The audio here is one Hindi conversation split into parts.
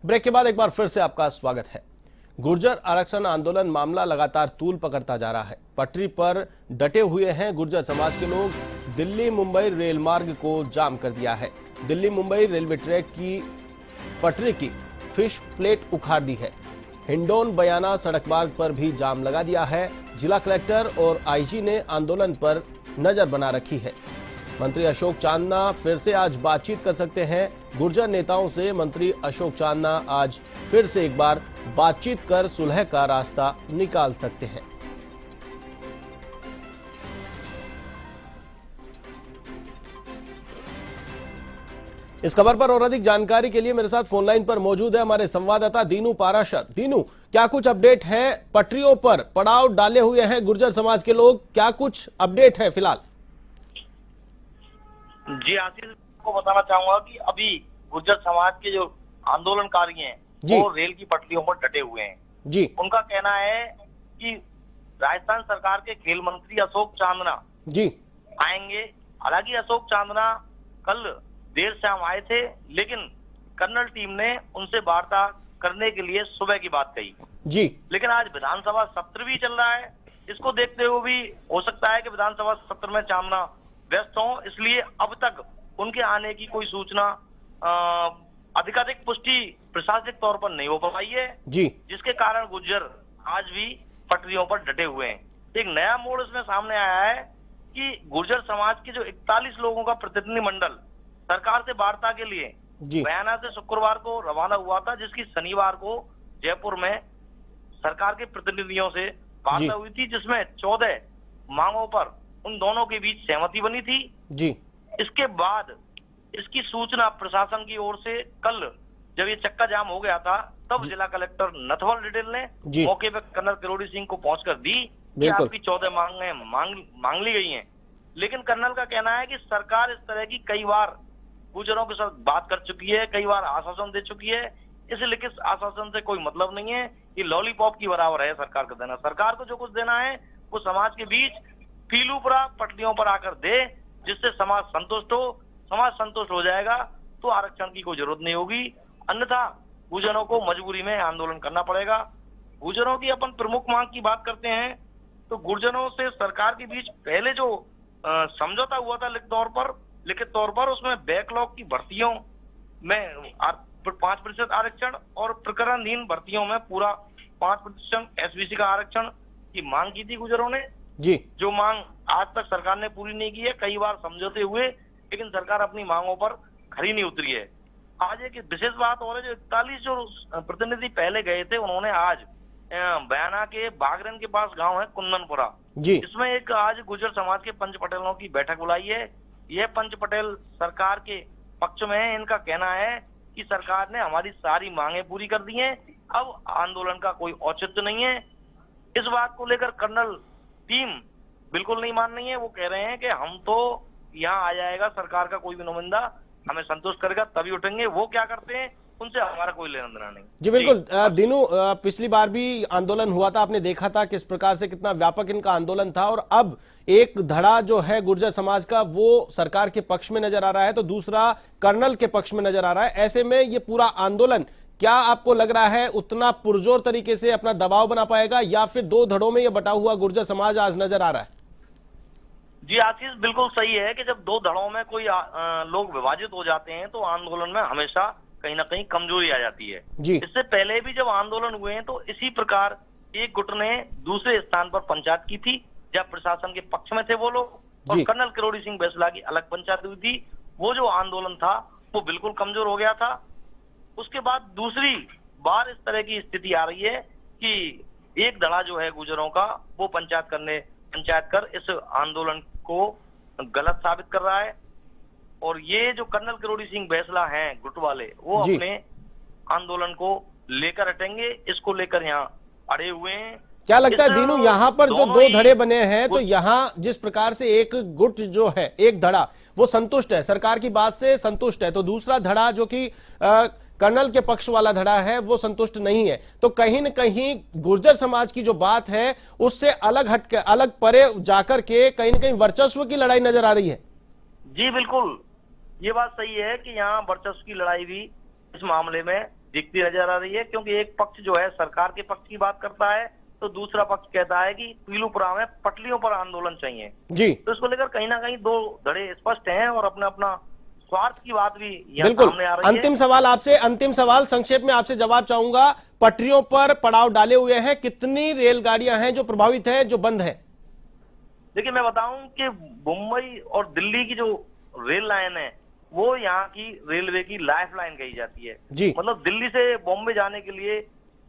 ब्रेक के बाद एक बार फिर से आपका स्वागत है। गुर्जर आरक्षण आंदोलन मामला लगातार तूल पकड़ता जा रहा है। पटरी पर डटे हुए हैं गुर्जर समाज के लोग। दिल्ली मुंबई रेल मार्ग को जाम कर दिया है। दिल्ली मुंबई रेलवे ट्रैक की पटरी की फिश प्लेट उखाड़ दी है। हिंडौन बयाना सड़क मार्ग पर भी जाम लगा दिया है। जिला कलेक्टर और आईजी ने आंदोलन पर नजर बना रखी है। मंत्री अशोक चांदना फिर से आज बातचीत कर सकते हैं। गुर्जर नेताओं से मंत्री अशोक चांदना आज फिर से एक बार बातचीत कर सुलह का रास्ता निकाल सकते हैं। इस खबर पर और अधिक जानकारी के लिए मेरे साथ फोन लाइन पर मौजूद है हमारे संवाददाता दीनू पाराशर। दीनू, क्या कुछ अपडेट है? पटरियों पर पड़ाव डाले हुए हैं गुर्जर समाज के लोग, क्या कुछ अपडेट है फिलहाल? जी आशीष, को बताना चाहूंगा कि अभी गुर्जर समाज के जो आंदोलनकारी हैं वो रेल की पटरियों पर डटे हुए हैं। जी, उनका कहना है कि राजस्थान सरकार के खेल मंत्री अशोक चांदना जी आएंगे। हालांकि अशोक चांदना कल देर शाम आए थे, लेकिन कर्नल टीम ने उनसे वार्ता करने के लिए सुबह की बात कही। जी, लेकिन आज विधानसभा सत्र भी चल रहा है। इसको देखते हुए भी हो सकता है कि विधानसभा सत्र में चांदना व्यस्त हों, इसलिए अब तक उनके आने की कोई सूचना अधिकाधिक पुष्टि प्रशासनिक तौर पर नहीं हो पाई है जी, जिसके कारण गुर्जर आज भी पटरियों पर डटे हुए हैं। एक नया मोड़ इसमें सामने आया है कि गुर्जर समाज के जो 41 लोगों का प्रतिनिधिमंडल सरकार से वार्ता के लिए बयाना से शुक्रवार को रवाना हुआ था, जिसकी शनिवार को जयपुर में सरकार के प्रतिनिधियों से वार्ता हुई थी, जिसमें 14 मांगों पर उन दोनों के बीच सहमति बनी थी। जी, इसके बाद इसकी सूचना प्रशासन की ओर से कल जब ये चक्का जाम हो गया था, तब जिला कलेक्टर नथवल डिडेल ने मौके पर कर्नल किरोड़ी सिंह को पहुंचकर दी कि आपकी 14 मांगें मांग ली गई हैं। लेकिन कर्नल का कहना है कि सरकार इस तरह की कई बार गुर्जरों के साथ बात कर चुकी है, कई बार आश्वासन दे चुकी है। इस लिखित आश्वासन से कोई मतलब नहीं है। ये लॉलीपॉप की बराबर है सरकार को देना। सरकार को जो कुछ देना है वो समाज के बीच पीलूपुरा पटरियों पर आकर दे, जिससे समाज संतुष्ट हो। समाज संतुष्ट हो जाएगा तो आरक्षण की कोई जरूरत नहीं होगी, अन्यथा गुर्जरों को मजबूरी में आंदोलन करना पड़ेगा। गुर्जरों की अपन प्रमुख मांग की बात करते हैं तो गुर्जरों से सरकार के बीच पहले जो समझौता हुआ था लिखित तौर पर उसमें बैकलॉग की भर्तियों में 5% आरक्षण और प्रकरणहीन भर्तियों में पूरा 5% एसबीसी का आरक्षण की मांग की थी गुर्जरों ने। जी, जो मांग आज तक सरकार ने पूरी नहीं की है। कई बार समझौते हुए, लेकिन सरकार अपनी मांगों पर खरी नहीं उतरी है। आज एक विशेष बात और है, जो 41 जो प्रतिनिधि पहले गए थे, उन्होंने आज बयाना के बागरन के पास गांव है कुंदनपुरा, इसमें एक आज गुर्जर समाज के पंच पटेलों की बैठक बुलाई है। यह पंच पटेल सरकार के पक्ष में है। इनका कहना है कि सरकार ने हमारी सारी मांगे पूरी कर दी हैं, अब आंदोलन का कोई औचित्य नहीं है। इस बात को लेकर कर्नल टीम बिल्कुल नहीं मान रही है। वो कह रहे हैं कि हम तो यहाँ आ जाएगा, सरकार का कोई भी नुमाइंदा हमें संतुष्ट करेगा तभी उठेंगे। वो क्या करते हैं उनसे हमारा कोई लेना देना नहीं। जी बिल्कुल। दीनू, पिछली बार भी आंदोलन हुआ था, आपने देखा था किस प्रकार से कितना व्यापक इनका आंदोलन था, और अब एक धड़ा जो है गुर्जर समाज का वो सरकार के पक्ष में नजर आ रहा है तो दूसरा कर्नल के पक्ष में नजर आ रहा है। ऐसे में ये पूरा आंदोलन क्या आपको लग रहा है उतना पुरजोर तरीके से अपना दबाव बना पाएगा, या फिर दो धड़ों में ये बटा हुआ गुर्जर समाज आज नजर आ रहा है? जी आशीष, बिल्कुल सही है कि जब दो धड़ों में कोई लोग विभाजित हो जाते हैं तो आंदोलन में हमेशा कहीं ना कहीं कमजोरी आ जाती है। इससे पहले भी जब आंदोलन हुए हैं तो इसी प्रकार एक गुट ने दूसरे स्थान पर पंचायत की थी, जब प्रशासन के पक्ष में थे वो लोग, और कर्नल किरोड़ी सिंह बैसला की अलग पंचायत हुई थी। वो जो आंदोलन था वो बिल्कुल कमजोर हो गया था। उसके बाद दूसरी बार इस तरह की स्थिति आ रही है कि एक धड़ा जो है गुर्जरों का वो पंचायत कर इस आंदोलन को गलत साबित कर रहा है। और ये जो कर्नल किरोड़ी सिंह बैसला हैं गुट वाले, वो अपने आंदोलन को लेकर हटेंगे, इसको लेकर यहाँ अड़े हुए हैं। क्या लगता है दीनू, यहाँ पर जो दो धड़े बने हैं तो यहाँ जिस प्रकार से एक गुट जो है, एक धड़ा वो संतुष्ट है, सरकार की बात से संतुष्ट है, तो दूसरा धड़ा जो कि कर्नल के पक्ष वाला धड़ा है वो संतुष्ट नहीं है, तो कहीं न कहीं गुर्जर समाज की जो बात है उससे अलग हटकर, अलग परे जाकर के कहीं न कहीं वर्चस्व की लड़ाई नजर आ रही है। जी बिल्कुल, ये बात सही है कि यहाँ वर्चस्व की लड़ाई भी इस मामले में दिखती नजर आ रही है, क्योंकि एक पक्ष जो है सरकार के पक्ष की बात करता है तो दूसरा पक्ष कहता है कि पीलूपुरा में पटलियों पर आंदोलन चाहिए जी। तो इसको लेकर कहीं ना कहीं दो धड़े स्पष्ट हैं और अपना अपना स्वार्थ की बात भी यहाँ बिल्कुल। सामने आ रही है। अंतिम सवाल आपसे, अंतिम सवाल संक्षेप में आपसे जवाब चाहूंगा। पटरियों पर पड़ाव डाले हुए हैं, कितनी रेलगाड़ियां हैं जो प्रभावित है, जो बंद है? देखिए मैं बताऊं कि मुंबई और दिल्ली की जो रेल लाइन है वो यहाँ की रेलवे की लाइफ लाइन कही जाती है जी। मतलब दिल्ली से बॉम्बे जाने के लिए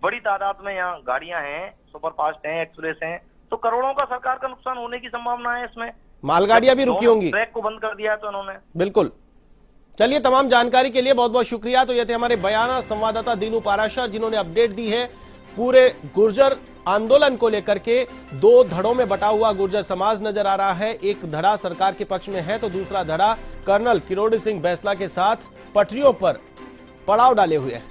बड़ी तादाद में यहाँ गाड़ियां हैं, सुपरफास्ट हैं, एक्सप्रेस हैं, तो करोड़ों का सरकार का नुकसान होने की संभावना है इसमें। मालगाड़ियां भी रुकी होंगी। ट्रैक को बंद कर दिया है तो उन्होंने। बिल्कुल। चलिए, तमाम जानकारी के लिए बहुत बहुत शुक्रिया। तो ये थे हमारे बयाना संवाददाता दीनू पाराशर, जिन्होंने अपडेट दी है पूरे गुर्जर आंदोलन को लेकर के। दो धड़ों में बटा हुआ गुर्जर समाज नजर आ रहा है। एक धड़ा सरकार के पक्ष में है तो दूसरा धड़ा कर्नल किरोड़ी सिंह बैंसला के साथ पटरियों पर पड़ाव डाले हुए है।